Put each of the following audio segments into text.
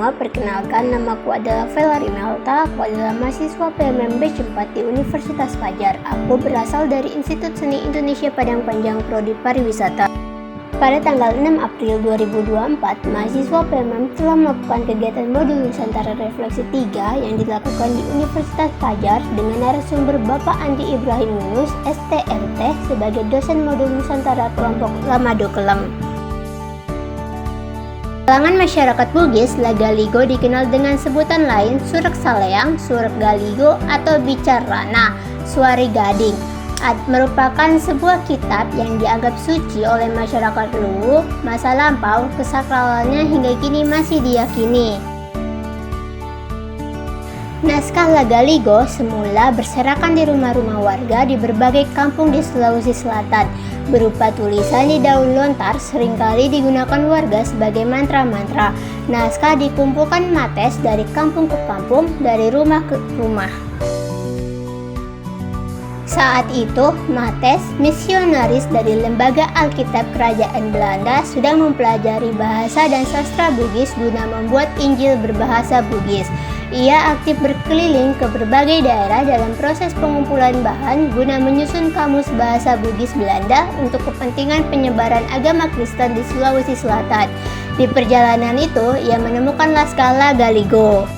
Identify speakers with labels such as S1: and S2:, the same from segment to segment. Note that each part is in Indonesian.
S1: Pertama-tama, perkenalkan, namaku adalah Vela Rimelta. Aku adalah mahasiswa PMM Batch 4 di Universitas Fajar. Aku berasal dari Institut Seni Indonesia Padang Panjang Prodi Pariwisata. Pada tanggal 6 April 2024, mahasiswa PMM telah melakukan kegiatan modul Nusantara Refleksi 3 yang dilakukan di Universitas Fajar dengan narasumber Bapak Andi Ibrahim Yunus, STMT, sebagai dosen modul Nusantara kelompok Lamado Kelem. Kalangan masyarakat Bugis, Lagaligo dikenal dengan sebutan lain Surek Saleang, Surek Galigo, atau Bicarana, Suari Gading. Merupakan sebuah kitab yang dianggap suci oleh masyarakat Luwu. Masa lampau, kesakralannya hingga kini masih diyakini. Naskah Lagaligo semula berserakan di rumah-rumah warga di berbagai kampung di Sulawesi Selatan. Berupa tulisan di daun lontar seringkali digunakan warga sebagai mantra-mantra. Naskah dikumpulkan mates dari kampung ke kampung, dari rumah ke rumah. Saat itu, mates, misionaris dari Lembaga Alkitab Kerajaan Belanda sedang mempelajari bahasa dan sastra Bugis guna membuat Injil berbahasa Bugis. Ia aktif berkeliling ke berbagai daerah dalam proses pengumpulan bahan guna menyusun kamus bahasa Bugis Belanda untuk kepentingan penyebaran agama Kristen di Sulawesi Selatan. Di perjalanan itu, ia menemukan naskah Lagaligo.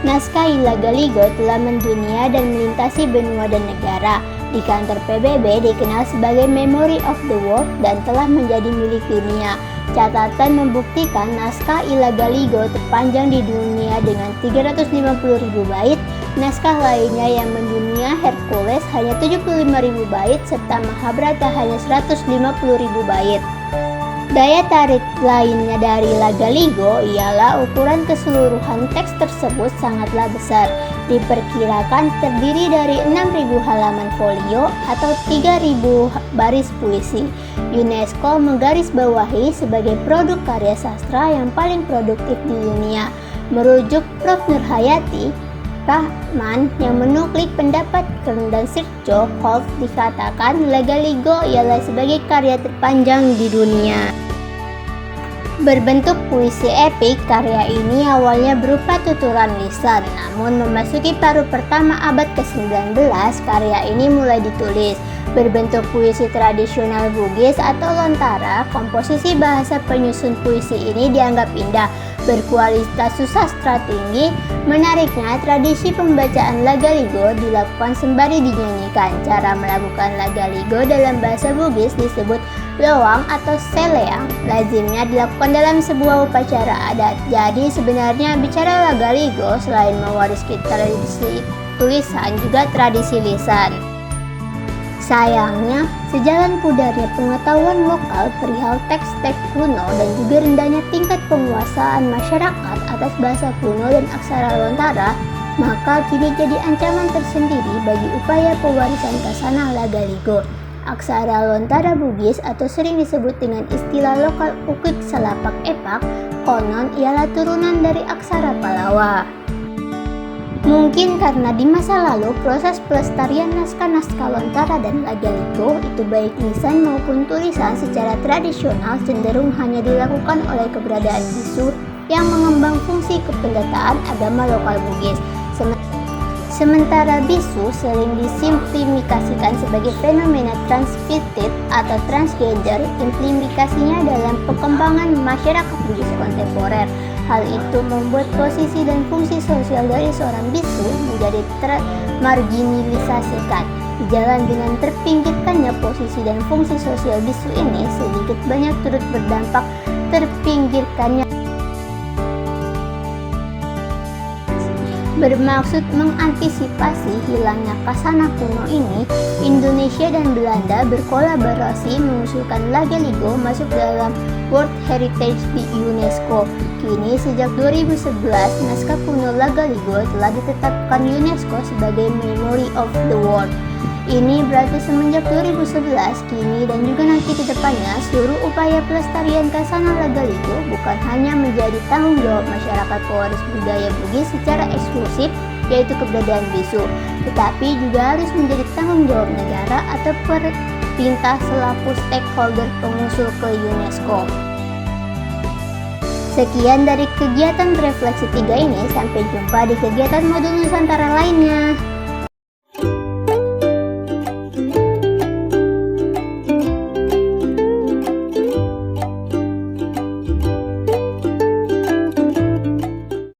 S1: Naskah Lagaligo telah mendunia dan melintasi benua dan negara. Di kantor PBB dikenal sebagai Memory of the World dan telah menjadi milik dunia. Catatan membuktikan naskah Lagaligo terpanjang di dunia dengan 350.000 bait. Naskah lainnya yang mendunia Hercules hanya 75.000 bait serta Mahabharata hanya 150.000 bait. Daya tarik lainnya dari Lagaligo ialah ukuran keseluruhan teks tersebut sangatlah besar. Diperkirakan terdiri dari 6.000 halaman folio atau 3.000 baris puisi. UNESCO menggarisbawahi sebagai produk karya sastra yang paling produktif di dunia. Merujuk Prof. Nurhayati Rahman yang menuklik pendapat Kern dan Sirjo Kolf, dikatakan Lagaligo ialah sebagai karya terpanjang di dunia. Berbentuk puisi epik, karya ini awalnya berupa tuturan lisan, namun memasuki paruh pertama abad ke-19, karya ini mulai ditulis. Berbentuk puisi tradisional Bugis atau lontara, komposisi bahasa penyusun puisi ini dianggap indah, berkualitas sastra tinggi. Menariknya, tradisi pembacaan Lagaligo dilakukan sembari dinyanyikan. Cara melakukan Lagaligo dalam bahasa Bugis disebut loang atau seleang. Lazimnya dilakukan dalam sebuah upacara adat. Jadi sebenarnya bicara Lagaligo selain mewariskan tradisi tulisan juga tradisi lisan. Sayangnya, sejalan pudarnya pengetahuan lokal perihal teks-teks kuno dan juga rendahnya tingkat penguasaan masyarakat atas bahasa kuno dan aksara lontara, maka kini jadi ancaman tersendiri bagi upaya pewarisan Kasanah Lagaligo. Aksara lontara Bugis atau sering disebut dengan istilah lokal Ukik Salapak Epak, konon ialah turunan dari aksara Palawa. Mungkin karena di masa lalu proses pelestarian naskah-naskah lontara dan Lagaligo itu baik lisan maupun tulisan secara tradisional cenderung hanya dilakukan oleh keberadaan bisu yang mengembang fungsi kependataan agama lokal Bugis. Sementara bisu sering disimplifikasikan sebagai fenomena transvestit atau transgender, implikasinya dalam perkembangan masyarakat Bugis kontemporer. Hal itu membuat posisi dan fungsi sosial dari seorang bisu menjadi termarginalisasikan. Sejalan dengan terpinggirkannya posisi dan fungsi sosial bisu ini, sedikit banyak turut berdampak terpinggirkannya. Bermaksud mengantisipasi hilangnya kasanah kuno ini, Indonesia dan Belanda berkolaborasi mengusulkan Lagaligo masuk dalam World Heritage di UNESCO. Kini sejak 2011, naskah kuno Lagaligo telah ditetapkan UNESCO sebagai Memory of the World. Ini berarti semenjak 2011, kini dan juga nanti ke depannya, seluruh upaya pelestarian Kasanah Lagaligo bukan hanya menjadi tanggung jawab masyarakat pewaris budaya Bugis secara eksklusif, yaitu keberadaan bisu, tetapi juga harus menjadi tanggung jawab negara atau pemerintah selaku stakeholder pengusul ke UNESCO. Sekian dari kegiatan refleksi 3 ini, sampai jumpa di kegiatan modul Nusantara lainnya.